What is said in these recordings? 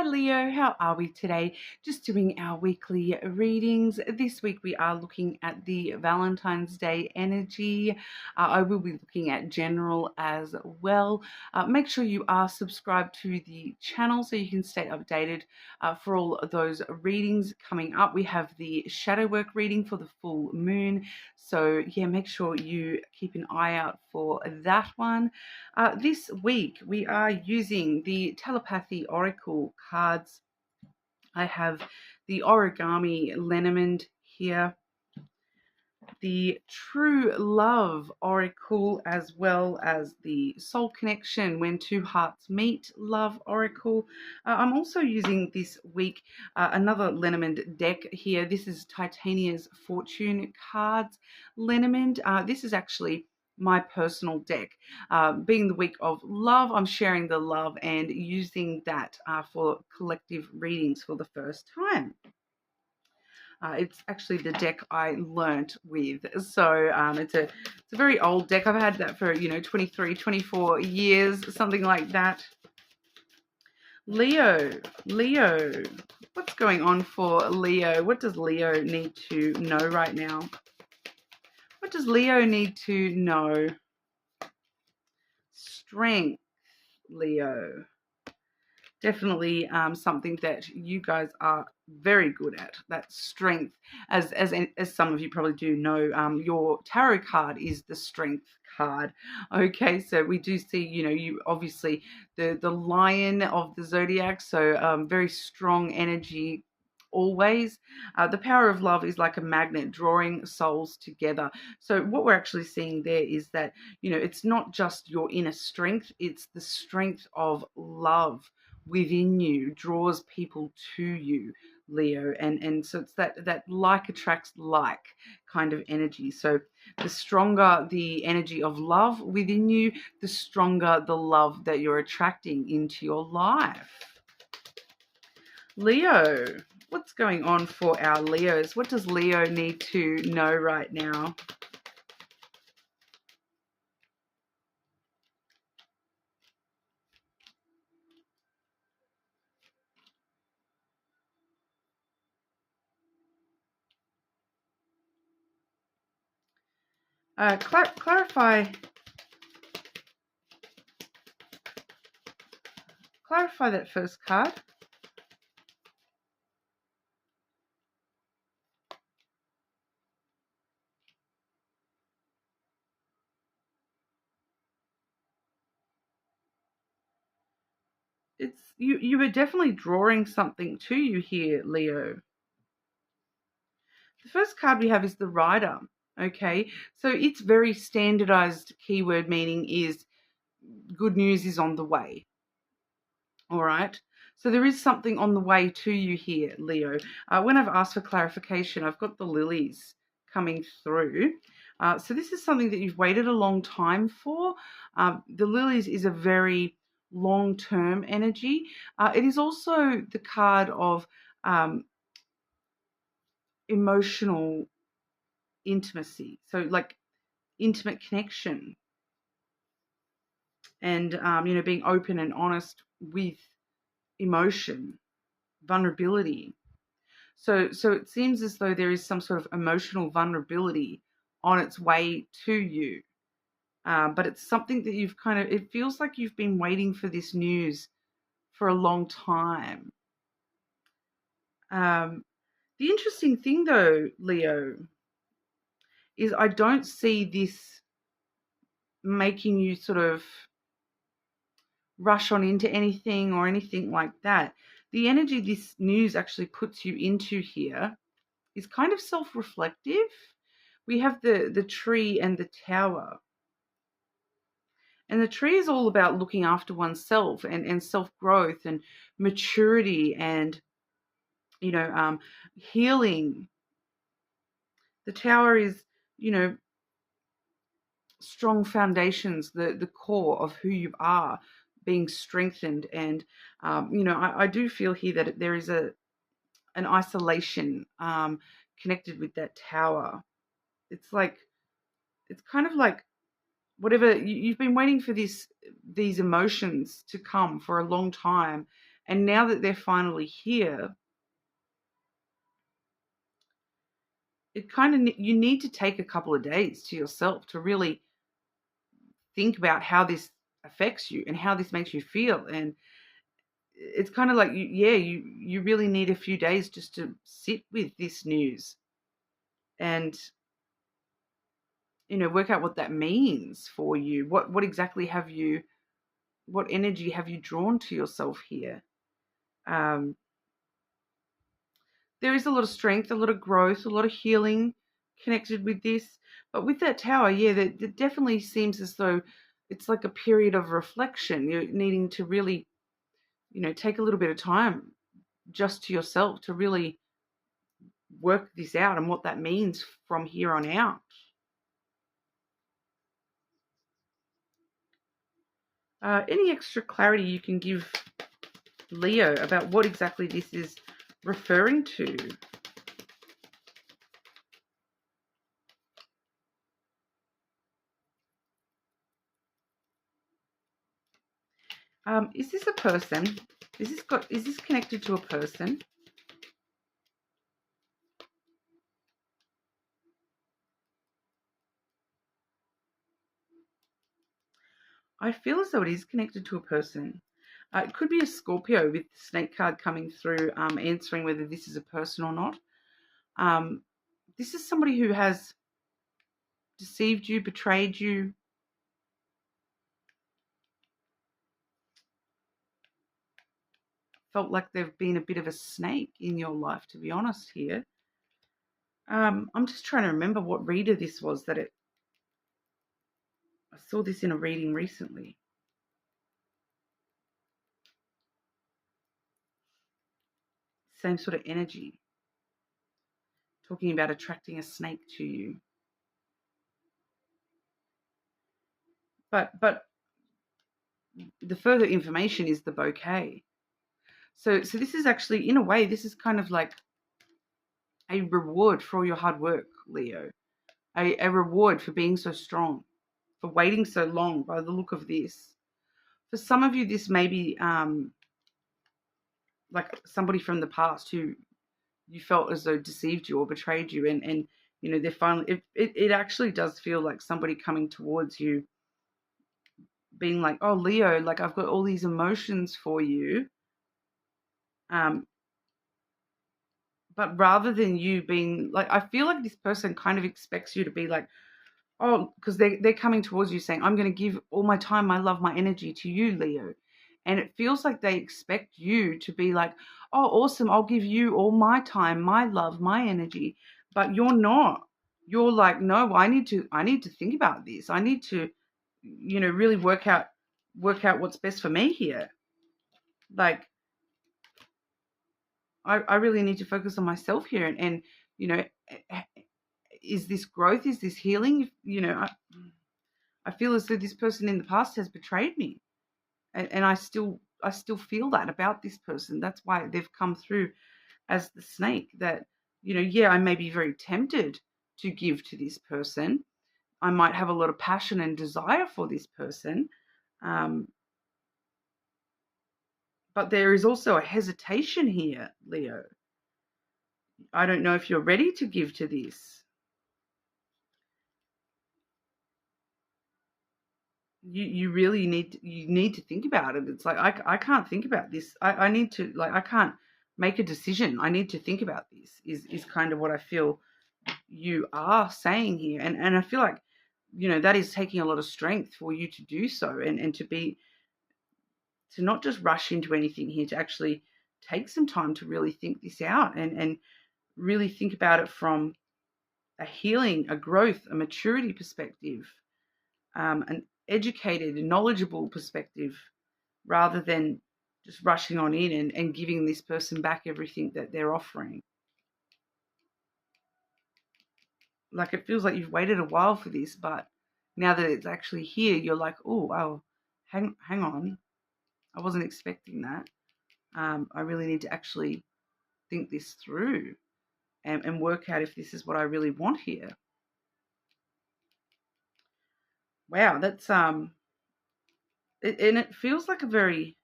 Hi Leo, how are we today? Just doing our weekly readings. This week we are looking at the Valentine's Day energy. I will be looking at general as well. Make sure you are subscribed to the channel so you can stay updated for all of those readings coming up. We have the shadow work reading for the full moon. So yeah, make sure you keep an eye out for that one. This week we are using the telepathy oracle cards. I have the origami lenormand here, the true love oracle, as well as the soul connection when two hearts meet love oracle. I'm also using this week another lenormand deck here. This is Titania's fortune cards lenormand. This is actually my personal deck. Being the week of love, I'm sharing the love and using that for collective readings for the first time. It's actually the deck I learnt with. So it's a very old deck. I've had that for, 23, 24 years, something like that. Leo, what's going on for Leo? What does Leo need to know right now? What does Leo need to know? Strength, Leo. Definitely something that you guys are very good at, that strength. As some of you probably do know, your tarot card is the strength card. Okay, so we do see, you obviously the lion of the zodiac, so very strong energy always. The power of love is like a magnet drawing souls together. So what we're actually seeing there is that, it's not just your inner strength, it's the strength of love within you draws people to you, Leo, and so it's that like attracts like kind of energy. So the stronger the energy of love within you, the stronger the love that you're attracting into your life. Leo, what's going on for our Leos? What does Leo need to know right now? Clarify that first card. It's you were definitely drawing something to you here, Leo. The first card we have is the Rider. Okay, so its very standardized keyword meaning is good news is on the way. All right, so there is something on the way to you here, Leo. When I've asked for clarification, I've got the lilies coming through. So this is something that you've waited a long time for. The lilies is a very long-term energy. It is also the card of emotional intimacy, so like intimate connection, and being open and honest with emotion, vulnerability. So it seems as though there is some sort of emotional vulnerability on its way to you. But it's something that it feels like you've been waiting for this news for a long time. The interesting thing though, Leo, is I don't see this making you sort of rush on into anything or anything like that. The energy this news actually puts you into here is kind of self-reflective. We have the tree and the tower. And the tree is all about looking after oneself and self-growth and maturity and, healing. The tower is, strong foundations, the core of who you are being strengthened. And, I do feel here that there is an isolation connected with that tower. It's kind of like whatever you've been waiting for these emotions to come for a long time, And now that they're finally here, it kind of, you need to take a couple of days to yourself to really think about how this affects you and how this makes you feel. And it's kind of like, you really need a few days just to sit with this news and, work out what that means for you. What exactly what energy have you drawn to yourself here? Um, there is a lot of strength, a lot of growth, a lot of healing connected with this. But with that tower, that definitely seems as though it's like a period of reflection. You're needing to really, take a little bit of time just to yourself to really work this out and what that means from here on out. Any extra clarity you can give Leo about what exactly this is referring to? Is this a person? Is this connected to a person? I feel as though it is connected to a person. It could be a Scorpio with the snake card coming through, answering whether this is a person or not. This is somebody who has deceived you, betrayed you, felt like they've been a bit of a snake in your life, to be honest here. I'm just trying to remember what reader this was I saw this in a reading recently. Same sort of energy, talking about attracting a snake to you. But the further information is the bouquet. So this is actually, in a way, this is kind of like a reward for all your hard work, Leo. A reward for being so strong, for waiting so long by the look of this. For some of you, this may be like somebody from the past who you felt as though deceived you or betrayed you. And they're finally, it actually does feel like somebody coming towards you being like, oh, Leo, like I've got all these emotions for you. But rather than you being like, I feel like this person kind of expects you to be like, oh, because they're coming towards you saying, I'm going to give all my time, my love, my energy to you, Leo. And it feels like they expect you to be like, oh, awesome, I'll give you all my time, my love, my energy. But you're not. You're like, no, I need to think about this. I need to, really work out what's best for me here. Like, I really need to focus on myself here. And is this growth? Is this healing? I feel as though this person in the past has betrayed me, and I still feel that about this person. That's why they've come through as the snake. That I may be very tempted to give to this person. I might have a lot of passion and desire for this person, but there is also a hesitation here, Leo. I don't know if you're ready to give to this. You really need to think about it. It's like I can't think about this. I need to, like, I can't make a decision. I need to think about this is kind of what I feel you are saying here. And I feel like that is taking a lot of strength for you to do so, and to not just rush into anything here, to actually take some time to really think this out, and really think about it from a healing, a growth, a maturity perspective, an educated and knowledgeable perspective, rather than just rushing on in and giving this person back everything that they're offering. Like, it feels like you've waited a while for this, but now that it's actually here, you're like, oh, wow, hang on. I wasn't expecting that. I really need to actually think this through, and work out if this is what I really want here. Wow, that's and it feels like a very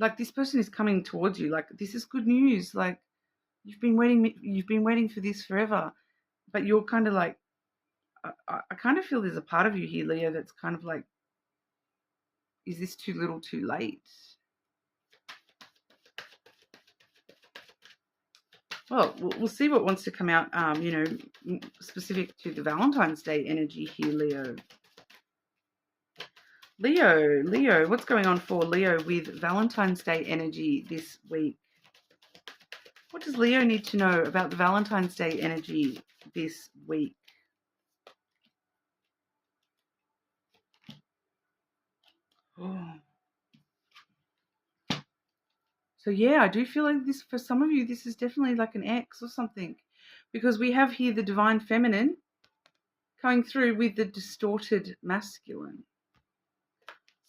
like this person is coming towards you. Like, this is good news. Like, you've been waiting for this forever, but you're kind of like, I kind of feel there's a part of you here, Leo, that's kind of like, is this too little too late? Well, we'll see what wants to come out, specific to the Valentine's Day energy here, Leo. Leo, what's going on for Leo with Valentine's Day energy this week? What does Leo need to know about the Valentine's Day energy this week? Oh. So yeah, I do feel like this, for some of you, this is definitely like an ex or something, because we have here the divine feminine coming through with the distorted masculine.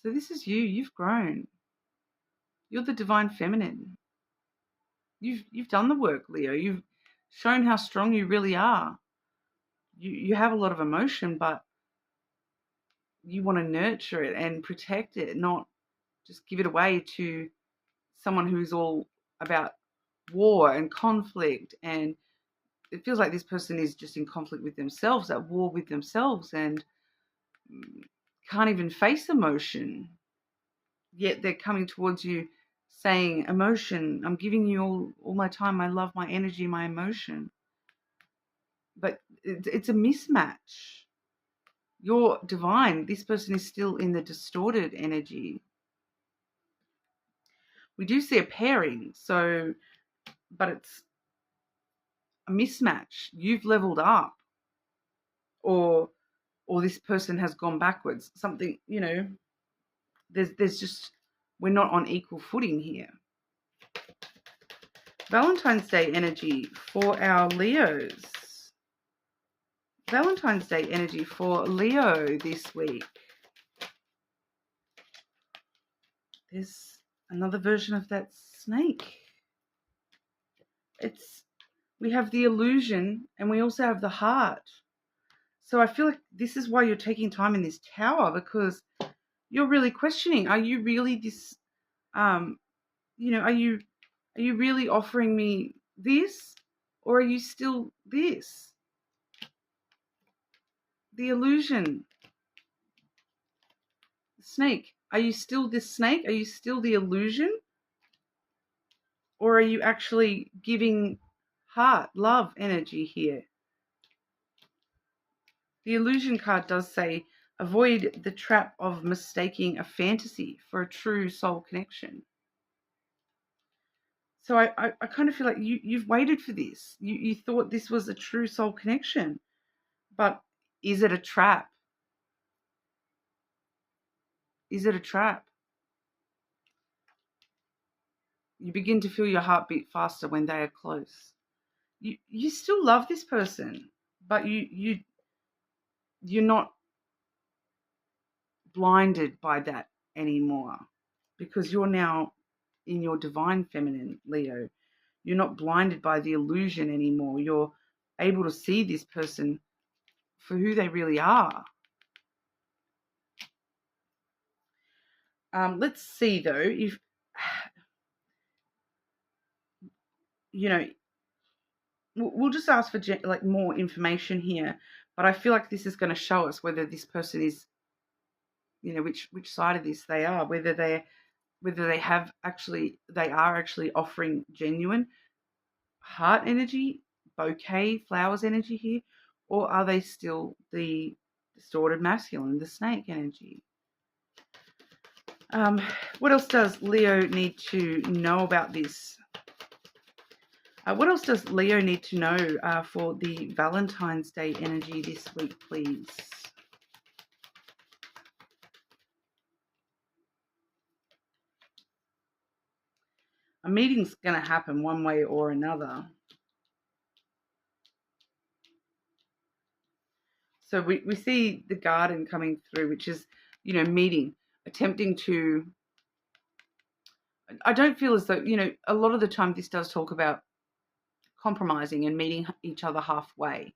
So this is you. You've grown. You're the divine feminine. You've done the work, Leo. You've shown how strong you really are. You have a lot of emotion, but you want to nurture it and protect it, not just give it away to someone who's all about war and conflict. And it feels like this person is just in conflict with themselves, at war with themselves, and can't even face emotion. Yet they're coming towards you saying, emotion, I'm giving you all my time, my love, my energy, my emotion. But it's a mismatch. You're divine. This person is still in the distorted energy. We do see a pairing, but it's a mismatch. You've leveled up, or this person has gone backwards. Something, there's just, we're not on equal footing here. Valentine's Day energy for our Leos. Valentine's Day energy for Leo this week. There's another version of that snake. We have the illusion, and we also have the heart. So I feel like this is why you're taking time in this tower, because you're really questioning, are you really this, are you really offering me this, or are you still this? The illusion. The snake. Are you still this snake? Are you still the illusion? Or are you actually giving heart, love energy here? The illusion card does say, avoid the trap of mistaking a fantasy for a true soul connection. So I kind of feel like you've waited for this. You thought this was a true soul connection. But is it a trap? Is it a trap? You begin to feel your heart beat faster when they are close. You still love this person, but you're not blinded by that anymore, because you're now in your divine feminine, Leo. You're not blinded by the illusion anymore. You're able to see this person for who they really are. Let's see, though, if, we'll just ask for more information here. But I feel like this is going to show us whether this person is, which side of this they are, whether they are actually offering genuine heart energy, bouquet, flowers energy here, or are they still the distorted masculine, the snake energy? What else does Leo need to know about this? What else does Leo need to know for the Valentine's Day energy this week, please? A meeting's going to happen one way or another. So we see the garden coming through, which is, meeting, attempting to... I don't feel as though, a lot of the time this does talk about compromising and meeting each other halfway.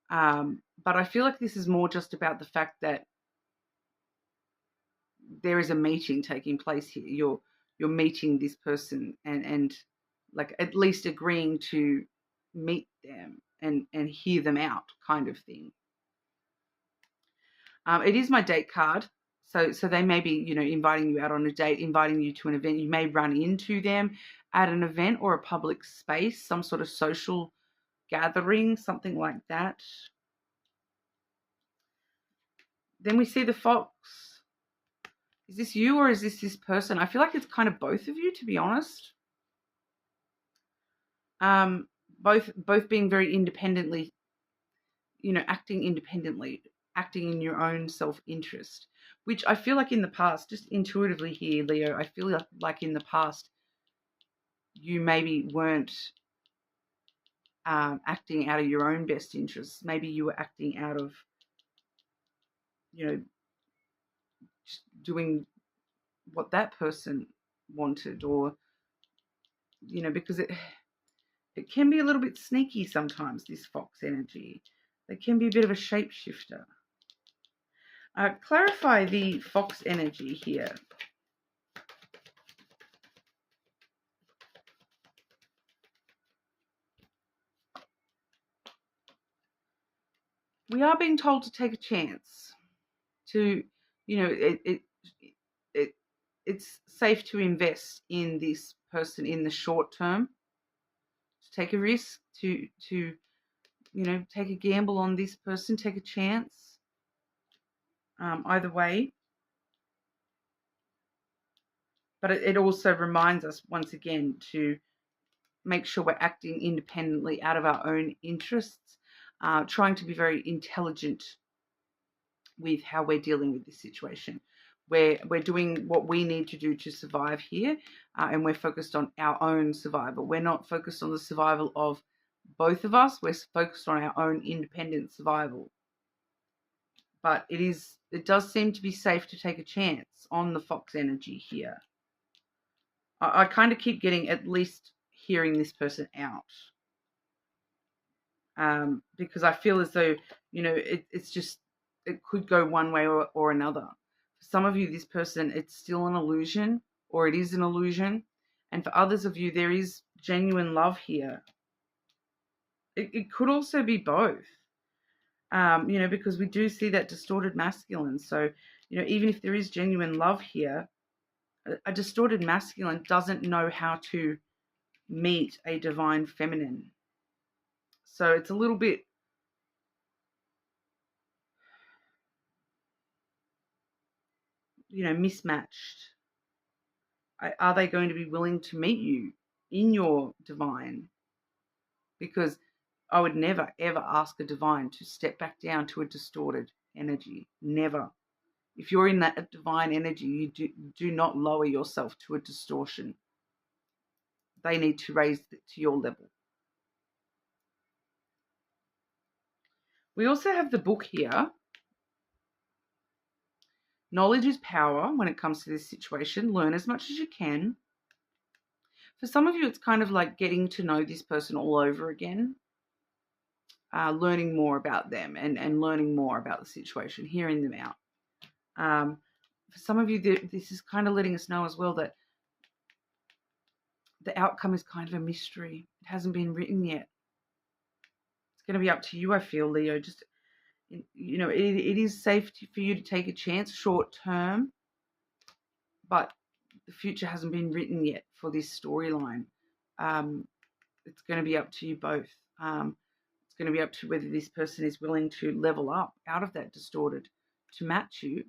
But I feel like this is more just about the fact that there is a meeting taking place here. you're meeting this person and like at least agreeing to meet them and hear them out, kind of thing. It is my date card. So they may be, inviting you out on a date, inviting you to an event. You may run into them at an event or a public space, some sort of social gathering, something like that. Then we see the fox. Is this you or is this person? I feel like it's kind of both of you, to be honest. Both being very independently, acting independently, acting in your own self-interest, which I feel like in the past, just intuitively here, Leo, I feel like in the past, you maybe weren't acting out of your own best interests. Maybe you were acting out of, just doing what that person wanted, or, because it can be a little bit sneaky sometimes, this fox energy. They can be a bit of a shapeshifter. Clarify the fox energy here. We are being told to take a chance. To, it's safe to invest in this person in the short term. To take a risk, to take a gamble on this person, take a chance. Either way. But it also reminds us once again to make sure we're acting independently out of our own interests, trying to be very intelligent with how we're dealing with this situation. We're doing what we need to do to survive here, and we're focused on our own survival. We're not focused on the survival of both of us. We're focused on our own independent survival. But it does seem to be safe to take a chance on the fox energy here. I kind of keep getting at least hearing this person out. Because I feel as though, it's just, it could go one way or another. For some of you, this person, it's still an illusion, or it is an illusion. And for others of you, there is genuine love here. It could also be both, because we do see that distorted masculine. So, even if there is genuine love here, a distorted masculine doesn't know how to meet a divine feminine. So it's a little bit, mismatched. Are they going to be willing to meet you in your divine? Because I would never, ever ask a divine to step back down to a distorted energy. Never. If you're in that divine energy, you do not lower yourself to a distortion. They need to raise it to your level. We also have the book here. Knowledge is power when it comes to this situation. Learn as much as you can. For some of you, it's kind of like getting to know this person all over again. Learning more about them and learning more about the situation, hearing them out. For some of you, this is kind of letting us know as well that the outcome is kind of a mystery. It hasn't been written yet. It's going to be up to you, I feel, Leo. Just, it is safe for you to take a chance short term, but the future hasn't been written yet for this storyline. It's going to be up to you both. It's going to be up to whether this person is willing to level up out of that distorted to match you.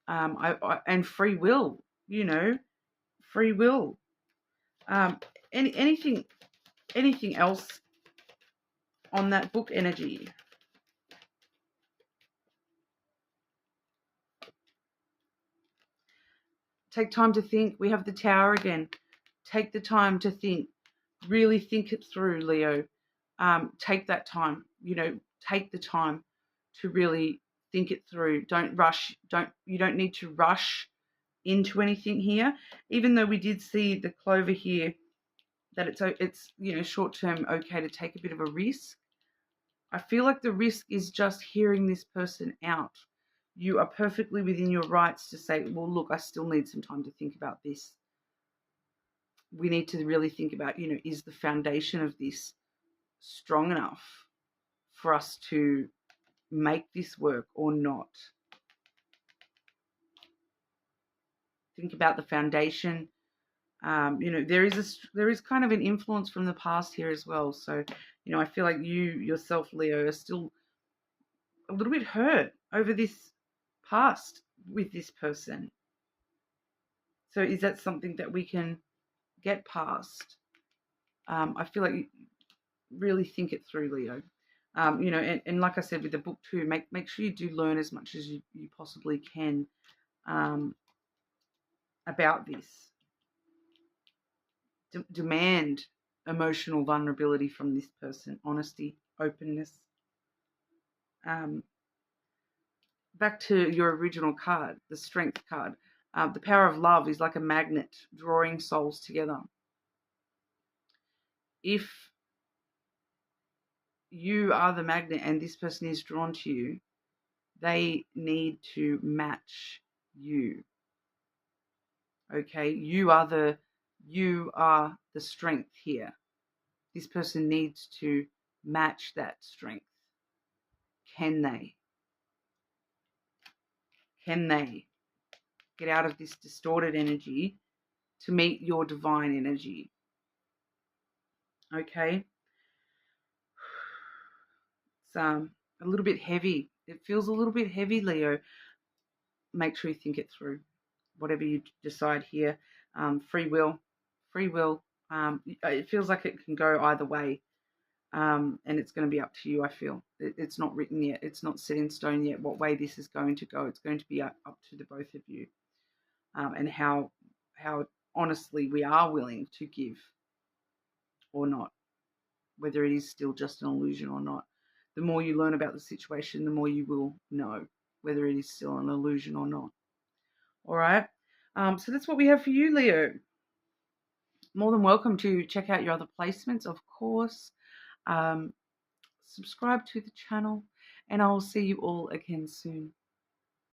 And free will, free will. Anything else on that book energy? Take time to think. We have the Tower again. Take the time to think. Really think it through, Leo. Take that time. Take the time to really think it through. Don't rush. You don't need to rush into anything here. Even though we did see the clover here, that it's short term okay to take a bit of a risk. I feel like the risk is just hearing this person out. you are perfectly within your rights to say, well, look, I still need some time to think about this. We need to really think about, is the foundation of this strong enough for us to make this work or not? Think about the foundation. There is kind of an influence from the past here as well. So, I feel like you yourself, Leo, are still a little bit hurt over this past with this person. So is that something that we can get past? I feel like you really think it through, Leo. And like I said with the book too, make sure you do learn as much as you possibly can about this. Demand emotional vulnerability from this person, honesty, openness. Back to your original card, the Strength card. The power of love is like a magnet drawing souls together. If you are the magnet and this person is drawn to you, they need to match you. Okay, you are the strength here. This person needs to match that strength. Can they? Can they get out of this distorted energy to meet your divine energy? Okay. It's a little bit heavy. It feels a little bit heavy, Leo. Make sure you think it through. Whatever you decide here, free will. It feels like it can go either way, and it's going to be up to you. I feel it's not written yet. It's not set in stone yet what way this is going to go. It's going to be up to the both of you, and how honestly we are willing to give or not, whether it is still just an illusion or not. The more you learn about the situation, the more you will know whether it is still an illusion or not. All right. So that's what we have for you, Leo. More than welcome to check out your other placements, of course. Subscribe to the channel, and I will see you all again soon.